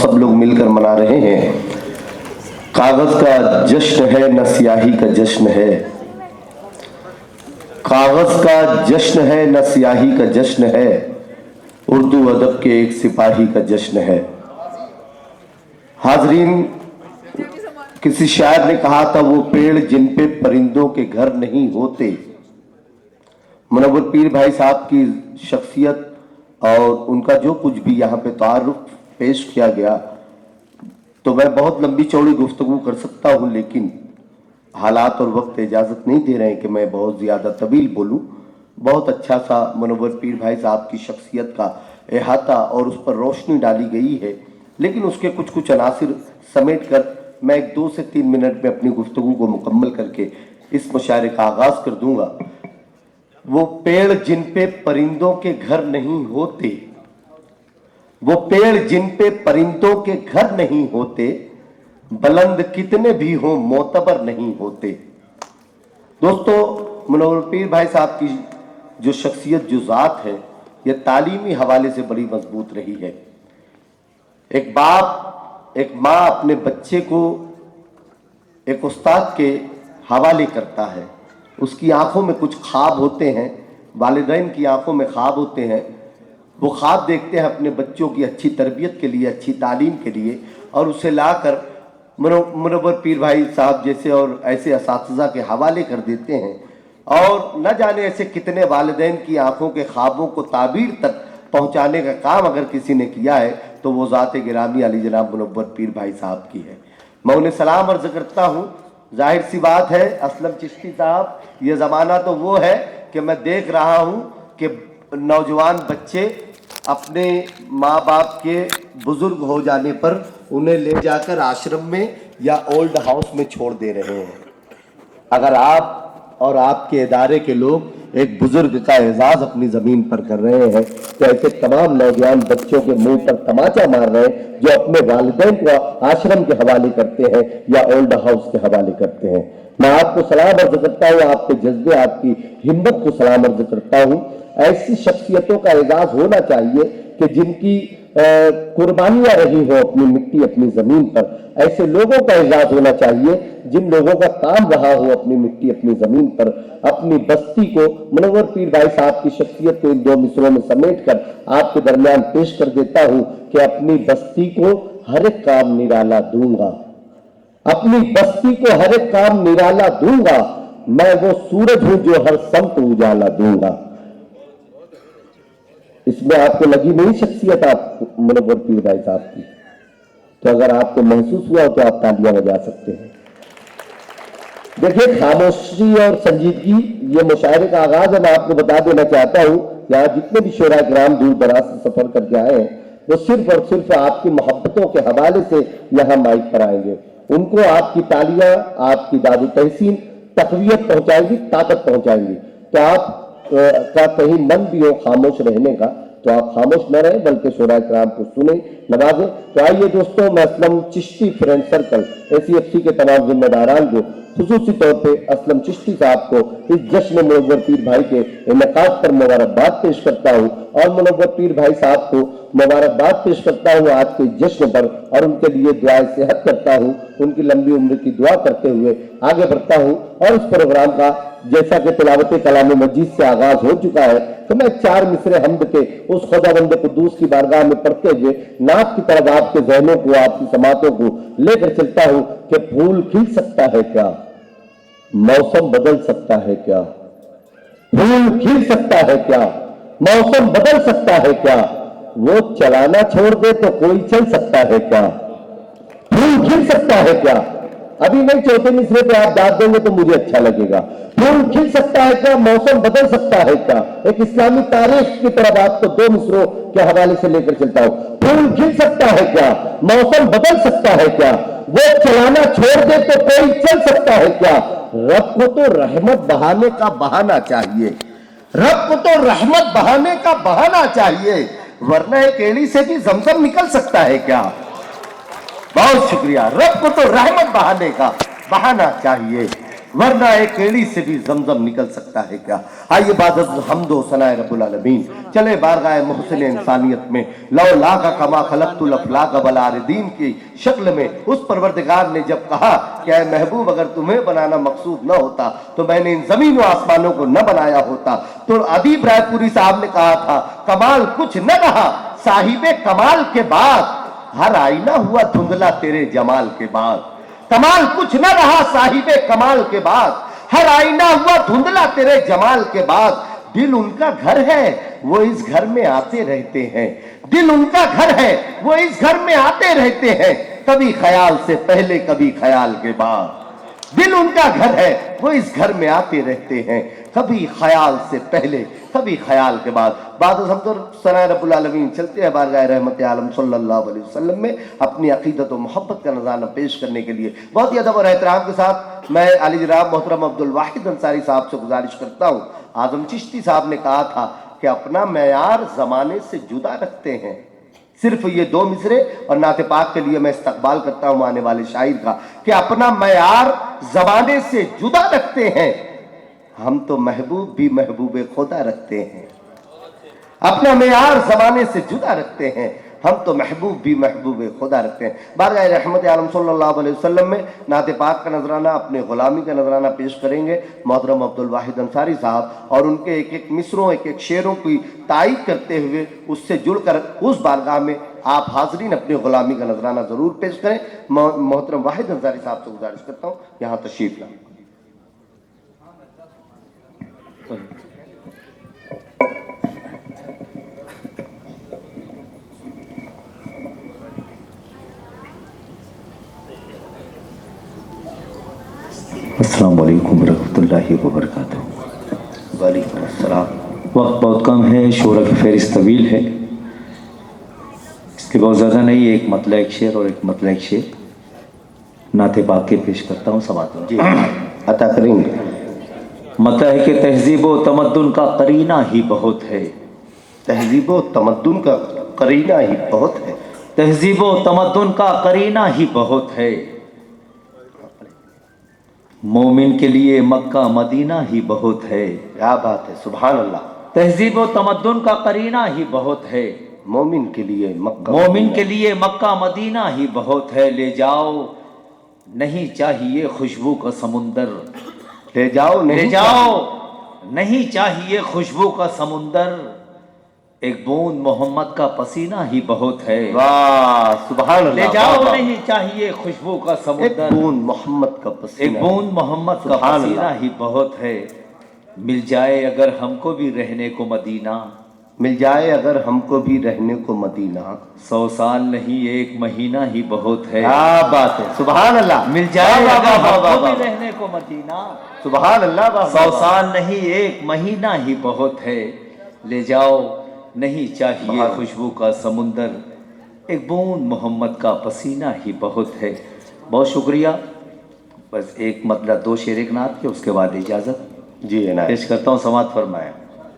सब लोग मिलकर मना रहे हैं। कागज का जश्न है न स्याही का जश्न है, कागज का जश्न है न स्याही का जश्न है, उर्दू अदब के एक सिपाही का जश्न है। हाजरीन, किसी शायर ने कहा था वो पेड़ जिन पे परिंदों के घर नहीं होते। मुनव्वर पीर भाई साहब की शख्सियत और उनका जो कुछ भी यहाँ पे तारुफ पेश किया गया, तो मैं बहुत लंबी चौड़ी गुफ्तगू कर सकता हूँ, लेकिन हालात और वक्त इजाज़त नहीं दे रहे हैं कि मैं बहुत ज़्यादा तवील बोलूँ। बहुत अच्छा सा मुनव्वर पीर भाई साहब की शख्सियत का अहाता और उस पर रोशनी डाली गई है, लेकिन उसके कुछ कुछ अनासिर समेट कर मैं 2 से 3 मिनट में अपनी गुफ्तगू को मुकम्मल करके इस मुशायरे का आगाज़ कर दूंगा। वो पेड़ जिन पे परिंदों के घर नहीं होते, वो पेड़ जिन पे परिंदों के घर नहीं होते, बुलंद कितने भी हों मोतबर नहीं होते। दोस्तों, मुनव्वर पीर भाई साहब की जो शख्सियत, जो ज़ात है, यह तालीमी हवाले से बड़ी मजबूत रही है। एक बाप, एक माँ अपने बच्चे को एक उस्ताद के हवाले करता है। उसकी आंखों में कुछ ख्वाब होते हैं, वालिदैन की आंखों में ख्वाब होते हैं। वो ख्वाब देखते हैं अपने बच्चों की अच्छी तरबियत के लिए, अच्छी तालीम के लिए, और उसे लाकर मुनव्वर पीर भाई साहब जैसे और ऐसे असातिज़ा के हवाले कर देते हैं। और न जाने ऐसे कितने वालिदैन की आंखों के ख्वाबों को ताबीर तक पहुंचाने का काम अगर किसी ने किया है तो वो ज़ात गिरामी अली जनाब मुनव्वर पीर भाई साहब की है। मैं उन्हें सलाम अर्ज़ करता हूँ। जाहिर सी बात है असलम चिश्ती साहब, ये ज़माना तो वो है कि मैं देख रहा हूँ कि नौजवान बच्चे अपने माँ बाप के बुज़ुर्ग हो जाने पर उन्हें ले जाकर आश्रम में या ओल्ड हाउस में छोड़ दे रहे हैं। अगर आप और आपके इदारे के लोग एक बुजुर्ग का एजाज़ अपनी ज़मीन पर कर रहे हैं, तो ऐसे तमाम नौजवान बच्चों के मुंह पर तमाचा मार रहे हैं जो अपने वालिदैन को आश्रम के हवाले करते हैं या ओल्ड हाउस के हवाले करते हैं। मैं आपको सलाम अर्ज करता हूँ, आपके जज्बे, आपकी हिम्मत को सलाम अर्ज करता हूँ। ऐसी शख्सियतों का एजाज़ होना चाहिए कि जिनकी कुर्बानियां रही हो अपनी मिट्टी, अपनी ज़मीन पर। ऐसे लोगों का एजाज़ होना चाहिए जिन लोगों का काम रहा हो अपनी मिट्टी, अपनी ज़मीन पर, अपनी बस्ती को। मुनव्वर पीर भाई साहब की शख्सियत को इन 2 मिसरों में समेट कर आपके दरमियान पेश कर देता हूँ कि अपनी बस्ती को हर एक काम निराला दूंगा, अपनी बस्ती को हर एक काम निराला दूंगा, मैं वो सूरज हूं जो हर समत उजाला दूंगा। इसमें आपको लगी नहीं शख्सियत आप मुनव्वर पीर भाई साहब की? तो अगर आपको महसूस हुआ तो आप तालियां बजा सकते हैं। देखिए, खामोशी और संजीदगी, ये मुशायरे का आगाज है। मैं आपको बता देना चाहता हूं, यहाँ जितने भी शोरा किराम दूर दराज से सफर करके आए हैं, वो सिर्फ और सिर्फ आपकी मोहब्बतों के हवाले से यहाँ माइक पर आएंगे। उनको आपकी तालियां, आपकी दादु तहसीन तकवीयत पहुंचाएंगी, ताकत पहुंचाएंगी। तो आप का कहीं मन भी हो खामोश रहने का, तो आप खामोश न रहें, बल्कि शोरा किराम को सुने, नवाजें। तो आइए दोस्तों, मैं Aslam Chishti friend circle ACFC के तमाम जिम्मेदारान को, खुसूसी तौर पे असलम चिश्ती साहब को इस जश्न मुनव्वर पीर भाई के इनेकाद पर मुबारकबाद पेश करता हूँ, और मुनव्वर पीर भाई साहब को मुबारकबाद पेश करता हूँ आज के जश्न पर, और उनके लिए दुआए सेहत करता हूँ, उनकी लंबी उम्र की दुआ करते हुए आगे बढ़ता हूँ। और इस प्रोग्राम का जैसा कि तिलावत कलाम मजीद से आगाज हो चुका है, तो मैं 4 मिसरे हमद के उस खुदावंद कुद्दूस की बारगाह में पढ़ते हुए नात की तरफ आपके ज़हनों को, आपकी समातों को लेकर चलता हूं कि फूल खिल सकता है क्या, मौसम बदल सकता है क्या, फूल खिल सकता है क्या, मौसम बदल सकता है क्या, वो चलाना छोड़ दे तो कोई चल सकता है क्या, फूल खिल सकता है क्या। अभी नहीं, चौथे मिसरे पे आप दाद देंगे तो मुझे अच्छा लगेगा। फूल खिल सकता है क्या, मौसम बदल सकता है क्या। एक इस्लामी तारीख की तरफ आपको 2 मिसरों के हवाले से लेकर चलता हूं। फूल खिल सकता है क्या, मौसम बदल सकता है क्या, वो चलाना छोड़ दे तो कोई चल सकता है क्या। रब को तो रहमत बहाने का बहाना चाहिए, रब को तो रहमत बहाने का बहाना चाहिए, वरना एक एड़ी से भी जमजम निकल सकता है क्या। बहुत शुक्रिया। रब को तो रहमत बहाने का बहाना चाहिए, वरना एक एड़ी से भी जमजम निकल सकता है क्या। आइए इबादत हम्दो सनाए रब्बुल आलमीन, चले बारगाह मोहसिन इंसानियत में, लौ लाका कमा खलक़तुल अफ़लाक वल आरिदीन की शक्ल में उस परवरदिगार ने जब कहा कि ऐ महबूब अगर तुम्हें बनाना मकसूद न होता तो मैंने इन जमीन व आसमानों को न बनाया होता। तो अदीब रायपुरी साहब ने कहा था कमाल कुछ न रहा साहिबे कमाल के बाद, हर आईना हुआ धुंधला तेरे जमाल के बाद। कमाल कुछ न रहा साहिबे कमाल के बाद, हर आईना हुआ धुंधला तेरे जमाल के बाद। दिल उनका घर है वो इस घर में आते रहते हैं, दिल उनका घर है वो इस घर में आते रहते हैं, कभी ख्याल से पहले कभी ख्याल के बाद। दिल उनका घर है वो इस घर में आते रहते हैं, कभी ख्याल से पहले कभी ख्याल के बाद। बाद हम सना रब्बुल आलमीन चलते हैं बारगाह रहमत आलम सल्लल्लाहु अलैहि वसल्लम में अपनी अकीदत और मोहब्बत का नज़ारा पेश करने के लिए बहुत ही अदब और एहतराम के साथ मैं आली जनाब मोहतरम अब्दुल वाहिद अंसारी साहब से गुजारिश करता हूँ। आजम चिश्ती साहब ने कहा था कि अपना मेयार ज़माने से जुदा रखते हैं। सिर्फ ये दो मिसरे और नाते पाक के लिए मैं इस्तकबाल करता हूँ आने वाले शायर का कि अपना मेयार ज़माने से जुदा रखते हैं, हम तो महबूब भी महबूबे खुदा रखते हैं। अपना मेयार ज़माने से जुदा रखते हैं, हम तो महबूब भी महबूबे खुदा रखते हैं। बारगाह रहमत आलम सल्लल्लाहु अलैहि वसल्लम में नाते पाक का नजराना अपने गुलामी का नजराना पेश करेंगे मोहतरम अब्दुल वाहिद अंसारी साहब, और उनके एक एक मिसरों एक एक शेरों की तायीद करते हुए उससे जुड़कर उस बारगाह में आप हाजरीन अपनी गुलामी का नजराना जरूर पेश करें। मोहतरम वाहिद अंसारी साहब से गुजारिश करता हूँ यहाँ तशरीफ लाएं। अस्सलाम वालेकुम रहमतुल्लाहि व बरकातहू। वालेकुम अस्सलाम। वक्त बहुत कम है, शोरा की फहरिस्त तवील है, इसके बहुत ज़्यादा नहीं, एक मतला एक शेर और एक मतला एक शेर नाते पाक के पेश करता हूँ समात में। जी अता करेंगे। मतला है कि तहजीब व तमद्दुन का करीना ही बहुत है, तहजीब व तमद्दुन का करीना ही बहुत है, तहजीब व तमद्दुन का करीना ही बहुत है, मोमिन के लिए मक्का मदीना ही बहुत है। क्या बात है, सुभान अल्लाह। तहजीब व तमद्दुन का करीना ही बहुत है, मोमिन के लिए मक्का मोमिन के लिए मक्का मदीना ही बहुत है। ले जाओ नहीं चाहिए खुशबू का समुंदर, ले जाओ ले जाओ नहीं चाहिए खुशबू का समुंदर, एक बूंद मोहम्मद का पसीना ही बहुत है। वाह सुभान अल्लाह। ले जाओ नहीं चाहिए खुशबू का एक समुंदर, बूंद मोहम्मद का एक पसीना, बूंद मोहम्मद का सुभान पसीना अल्लाह। ही बहुत है। मिल जाए अगर हमको भी रहने को मदीना, मिल जाए अगर हमको भी रहने को मदीना, 100 साल नहीं एक महीना ही बहुत है। क्या बात है, सुभान अल्लाह। मिल जाए वाह, अगर वाह, वाह, हमको वाह, भी वाह। रहने को मदीना, सुभान अल्लाह। वाह, 100 वाह, साल नहीं एक महीना ही बहुत है। ले जाओ नहीं चाहिए सुभान। खुशबू का समुंदर, एक बूंद मोहम्मद का पसीना ही बहुत है। बहुत शुक्रिया। बस एक मतलब दो शेर एक नात के, उसके बाद इजाज़त जी इनायत। पेश करता हूँ, समात फरमाएं।